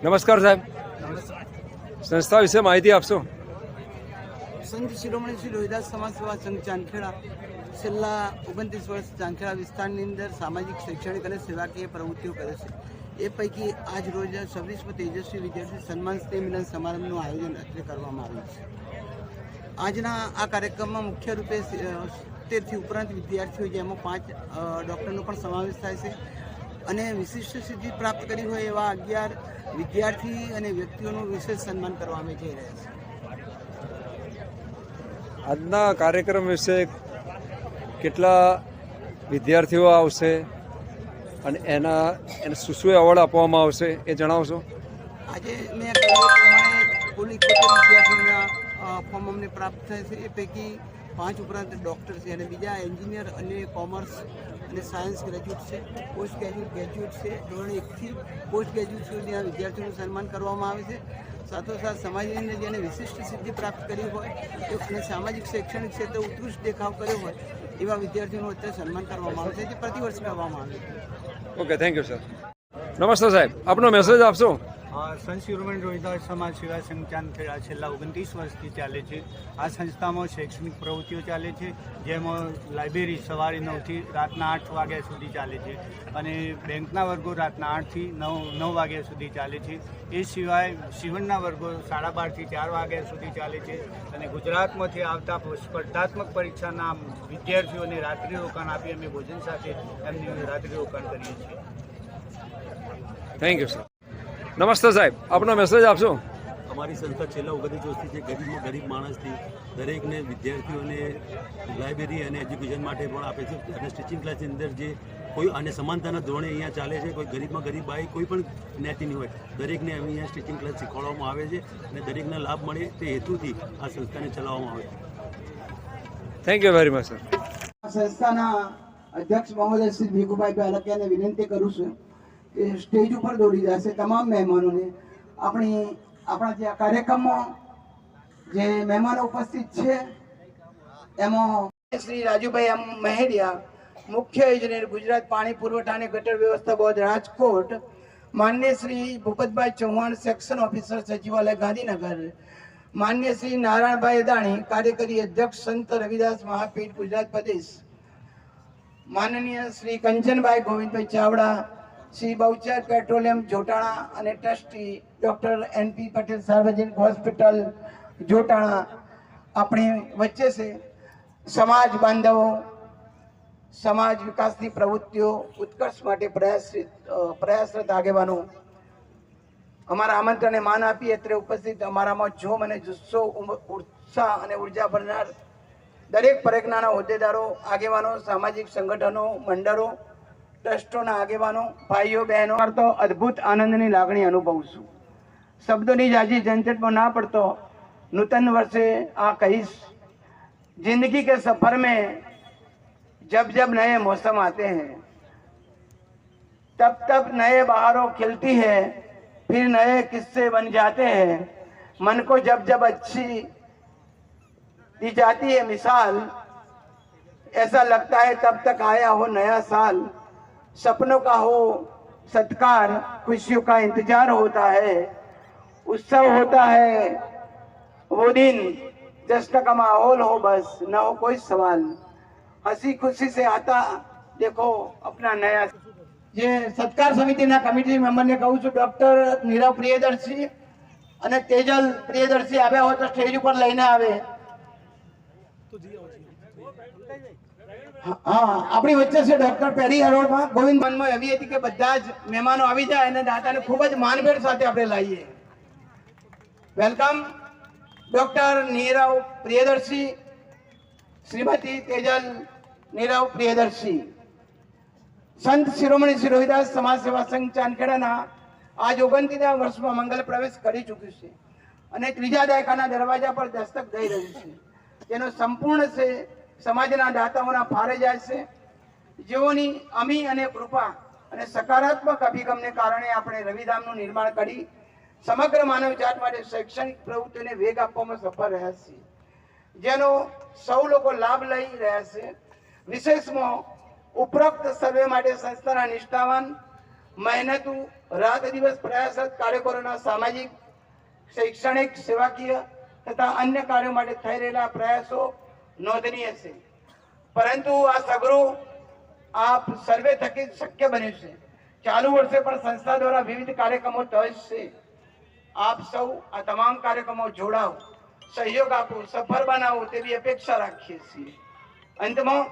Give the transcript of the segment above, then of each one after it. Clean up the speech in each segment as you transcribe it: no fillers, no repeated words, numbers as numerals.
નમસ્કાર સાહેબ, સંસ્થા વિશે માહિતી આપશો? સંત શિરોમણી શ્રી રોહિદાસ સમાજ સેવા સંઘ ચાંદખેડા છેલ્લા 29 વર્ષ ચાંદખેડા વિસ્તારની અંદર સામાજિક, શૈક્ષણિક અને સેવાકીય પ્રવૃત્તિઓ કરે છે. એ પૈકી આજ રોજ 26મો તેજસ્વી વિદ્યાર્થી સન્માન સ્નેહ મિલન સમારંભનું આયોજન અત્રે કરવામાં આવ્યું છે. આજના આ કાર્યક્રમમાં મુખ્ય રૂપે 70થી ઉપરાંત વિદ્યાર્થીઓ, જેમાં 5 ડૉક્ટરનો પણ સમાવેશ થાય છે, અને વિશિષ્ટ સિદ્ધિ પ્રાપ્ત કરી હોય એવા 11 વિદ્યાર્થી અને વ્યક્તિઓનું વિશેષ સન્માન કરવામાં જઈ રહ્યા છે. આજના કાર્યક્રમ વિશે કેટલા વિદ્યાર્થીઓ આવશે અને એને શું શું એવોર્ડ આપવામાં આવશે એ જણાવશો? આજે મેં કહ્યું પ્રમાણે કુલ 71 વિદ્યાર્થીઓના ફોર્મ અમને પ્રાપ્ત થાય છે. એ પૈકી 5 ઉપરાંત ડૉક્ટર છે અને બીજા એન્જિનિયર અને કોમર્સ અને સાયન્સ ગ્રેજ્યુએટ છે, પોસ્ટ ગ્રેજ્યુએટ છે. ધોરણ 1થી પોસ્ટ ગ્રેજ્યુએટ સુધીના વિદ્યાર્થીઓનું સન્માન કરવામાં આવે છે. સાથોસાથ સમાજની અંદર જેને વિશિષ્ટ સિદ્ધિ પ્રાપ્ત કરી હોય અને સામાજિક, શૈક્ષણિક ક્ષેત્રે ઉત્કૃષ્ટ દેખાવ કર્યો હોય એવા વિદ્યાર્થીઓનું અત્યારે સન્માન કરવામાં આવે છે, જે પ્રતિવર્ષ કરવામાં આવે છે. Okay, thank you sir. નમસ્તે સાહેબ, આપનો મેસેજ આપશો? સંત શિરોમણી રોહિદાસ સમાજ સેવા સંઘ ચાંદખેડા છેલ્લા 29 વર્ષથી ચાલે છે. આ સંસ્થામાં શૈક્ષણિક પ્રવૃત્તિઓ ચાલે છે, જેમાં લાઇબ્રેરી સવારે 9થી રાતના 8 વાગ્યા સુધી ચાલે છે, અને બેંકના વર્ગો રાતના 8થી 9 વાગ્યા સુધી ચાલે છે. એ સિવાય સીવણના વર્ગો 12:30થી 4 વાગ્યા સુધી ચાલે છે, અને ગુજરાતમાંથી આવતા સ્પર્ધાત્મક પરીક્ષાના વિદ્યાર્થીઓને રાત્રિ રોકાણ આપી અમે ભોજન સાથે એમની રાત્રિ રોકાણ કરીએ છીએ. Thank you sir. નમસ્તે સાહેબ, આપનો મેસેજ આપશો? અમારી સંસ્થા છેલ્લા 29 વર્ષથી જે ગરીબમાં ગરીબ માણસથી દરેકને વિદ્યાર્થીઓને લાઇબ્રેરી અને એજ્યુકેશન માટે પણ આપે છે, અને સ્ટિચિંગ ક્લાસની અંદર જે કોઈ અને સમાનતાના ધોરણે અહીંયા ચાલે છે. કોઈ ગરીબમાં ગરીબ બાઈ કોઈ પણ જ્ઞાતિની હોય દરેકને અહીંયા સ્ટિચિંગ ક્લાસ શીખવાડવામાં આવે છે, અને દરેકને લાભ મળે તે હેતુથી આ સંસ્થાને ચલાવવામાં આવે છે. Thank you very much sir. સંસ્થાના અધ્યક્ષ મહોદય શ્રી ભીખુભાઈ પહેલકિયાને વિનંતી કરું છું કે સ્ટેજ ઉપર દોડી જશે તમામ મહેમાનોને. આપણા જે કાર્યક્રમમાં જે મહેમાનો ઉપસ્થિત છે એમાં શ્રી રાજુભાઈ મહેરિયા, મુખ્ય ઇજનેર, ગુજરાત પાણી પુરવઠા અને ગટર વ્યવસ્થા બોર્ડ, રાજકોટ. માન્ય શ્રી ભૂપતભાઈ ચૌહાણ, સેક્શન ઓફિસર, સચિવાલય, ગાંધીનગર. માન્ય શ્રી નારાયણભાઈ અદાણી, કાર્યકારી અધ્યક્ષ, સંત રવિદાસ મહાપીઠ, ગુજરાત પ્રદેશ. માનનીય શ્રી કંચનભાઈ ગોવિંદભાઈ ચાવડા, શ્રી બહુચર પેટ્રોલિયમ જોટાણા અને ટ્રસ્ટી ડૉક્ટર NP પટેલ સાર્વજનિક હોસ્પિટલ જોટાણા આપણી વચ્ચે છે. સમાજ બાંધવો, સમાજ વિકાસની પ્રવૃત્તિઓ ઉત્કર્ષ માટે પ્રયાસરત આગેવાનો અમારા આમંત્રણને માન આપી અત્રે ઉપસ્થિત અમારામાં જોમ અને જુસ્સો, ઉત્સાહ અને ઉર્જા ભરનાર દરેક પરગનાના હોદ્દેદારો, આગેવાનો, સામાજિક સંગઠનો, મંડળો, ટ્રસ્ટોના આગેવાનો, ભાઈઓ બહેનો તો અદ્ભુત આનંદની લાગણી અનુભવું છું. શબ્દોની જાજી ઝંઝટમાં ના પડતો નૂતન વર્ષે આ કહીશ, जिंदगी के सफर में जब जब नए मौसम आते हैं तब तब नए बहारों खिलती है, फिर नए किस्से बन जाते हैं. मन को जब जब अच्छी दी जाती है मिसाल, ऐसा लगता है तब तक आया हो नया साल. सपनों का हो सत्कार, खुशियों का इंतजार होता है, उत्सव होता है वो दिन, जश्न का माहौल हो, बस न हो कोई सवाल. हंसी खुशी से आता देखो अपना नया. જે સત્કાર સમિતિના કમિટી મેમ્બરને કહું છું, ડૉક્ટર નીરવ પ્રિયદર્શી અને તેજલ પ્રિયદર્શી આવ્યા હોય તો સ્ટેજ ઉપર લઈને આવે. હા, આપણી વચ્ચે છે ડૉક્ટર પેરી હરોળમાં. ગોવિંદ મનમાં એવી હતી કે બધા જ મહેમાનો આવી જાય અને દાદાને ખૂબ જ માનભેર સાથે આપણે લાવીએ. Welcome doctor Nirav Priyadarshi, Shrimati Tejal Nirav Priyadarshi. સંત શિરોમણી શ્રી રોહિદાસ સમાજ સેવા સંઘ ચાંદખેડાના આજ 29મા વર્ષમાં મંગલ પ્રવેશ કરી ચૂક્યું છે અને ત્રીજા દાયકાના દરવાજા પર દસ્તક દઈ રહ્યું છે. તેનો સંપૂર્ણ છે સમાજના દાતાઓના ફાળે જાય છે, જેઓની અમી અને કૃપા અને સકારાત્મક અભિગમને કારણે આપણે રવિધામનું નિર્માણ કરી સમગ્ર માનવજાત માટે શૈક્ષણિક પ્રવૃત્તિઓને વેગ આપવામાં સફળ રહ્યા છીએ, જેનો સૌ લોકો લાભ લઈ રહ્યા છે. વિશેષમાં ઉપરોક્ત સર્વે માટે સંસ્થાના નિષ્ઠાવાન મહેનતુ રાત દિવસ પ્રયાસરત કાર્યકરોના સામાજિક શૈક્ષણિક સેવાકીય તથા અન્ય કાર્યો માટે થઈ રહેલા પ્રયાસો નોંધનીય છે, પરંતુ આ સગરું આપ સર્વે થકી શક્ય બન્યું છે. ચાલુ વર્ષે પણ સંસ્થા દ્વારા વિવિધ કાર્યક્રમો થશે. આપ સૌ આ તમામ કાર્યક્રમો જોડાઓ, સહયોગ આપો, સફળ બનાવો તેવી અપેક્ષા રાખીએ છીએ. અંતમાં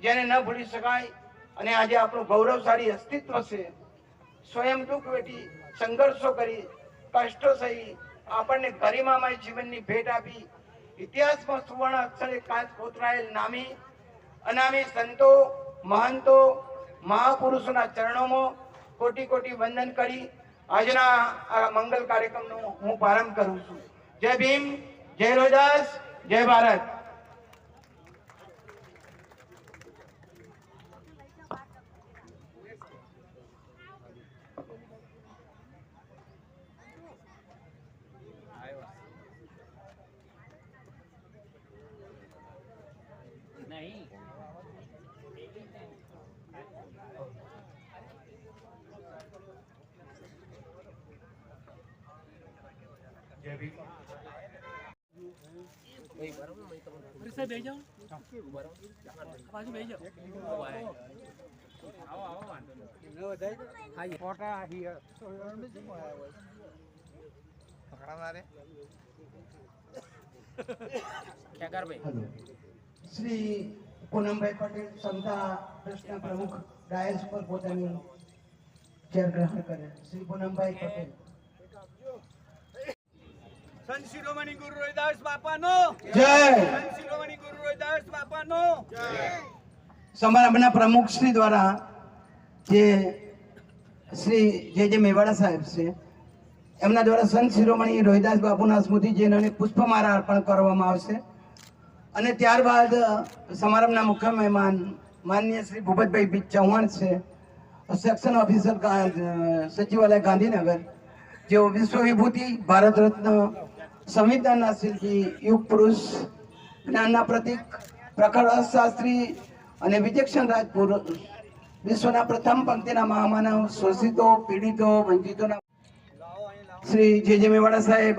જેને ન ભૂલી શકાય અને આજે આપણું ગૌરવશાળી અસ્તિત્વ છે, સ્વયં દુઃખ વેઠી સંઘર્ષો કરી કષ્ટો સહી આપણને ગરિમામય જીવનની ભેટ આપી ઇતિહાસમાં સુવર્ણ અક્ષરે કાચ કોતરાયેલ નામી અનામી સંતો મહંતો મહાપુરુષોના ચરણોમાં કોટી કોટી વંદન કરી આજના આ મંગલ કાર્યક્રમનો હું પ્રારંભ કરું છું. જય ભીમ, જય રોદાસ, જય ભારત. શ્રી પૂનમભાઈ પટેલ સમતા ટ્રસ્ટના પ્રમુખ ડાયસ પર પોતાની ચેર ગ્રહણ કરે. શ્રી પૂનમભાઈ પટેલ. સંત શિરોમણી ગુરુ રવિદાસ બાપાનો જય. સંત શિરોમણી ગુરુ રવિદાસ બાપાનો જય. સમારંભના પ્રમુખ શ્રી દ્વારા જે શ્રી જે મેવાડા સાહેબ છે એમના દ્વારા સંત શિરોમણી રોહિદાસ બાપુના સ્મૃતિચિહ્નને પુષ્પમાળા અર્પણ કરવામાં આવશે અને ત્યારબાદ સમારંભના મુખ્ય મહેમાન માનનીય શ્રી ભૂપતભાઈ ચૌહાણ છે, સેક્શન ઓફિસર સચિવાલય ગાંધીનગર, જેઓ વિશ્વ વિભૂતિ ભારત રત્ન સંવિધાનના શિલ્પી યુગ પુરુષ જ્ઞાનના પ્રતિક પ્રખર અર્થશાસ્ત્રી અને વિચક્ષણ રાજપુરુષ, વિશ્વના પ્રથમ પંક્તિના મહામાનવ, શોષિતો પીડિતો વંચિતોના શ્રી જે મેવાડા સાહેબ.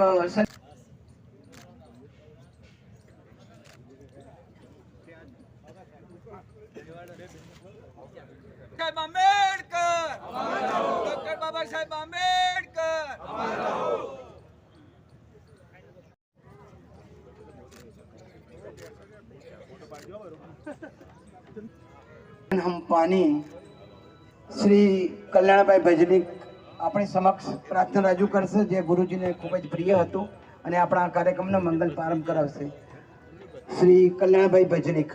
આંબેડકર, ડોક્ટર બાબા સાહેબ આંબેડકર. હમ પાણી શ્રી કલ્યાણભાઈ ભજનિક આપણી સમક્ષ પ્રાર્થના રજૂ કરશે, જે ગુરુજીને ખૂબ જ પ્રિય હતું અને આપણા કાર્યક્રમનો મંગલ પ્રારંભ કરાવશે. શ્રી કલ્યાણભાઈ ભજનિક.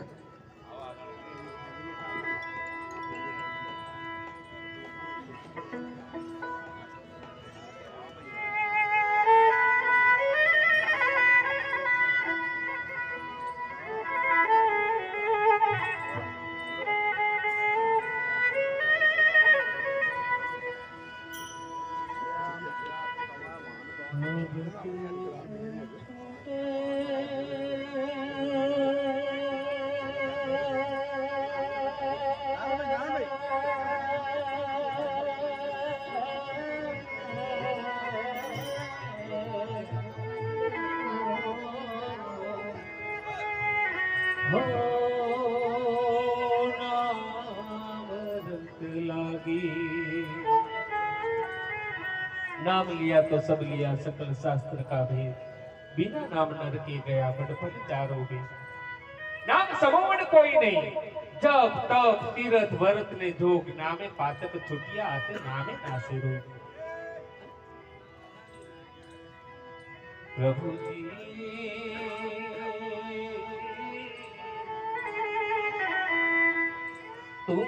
नाम लिया तो सब लिया सकल शास्त्र का भेद, बिना नाम नर के गया बड़पन चारों में. नाम समोवन कोई नहीं, जप तप तीर्थ व्रत ने जोग, नामे पातक छुटिया आते नामे नासे रोग. प्रभु जी तुम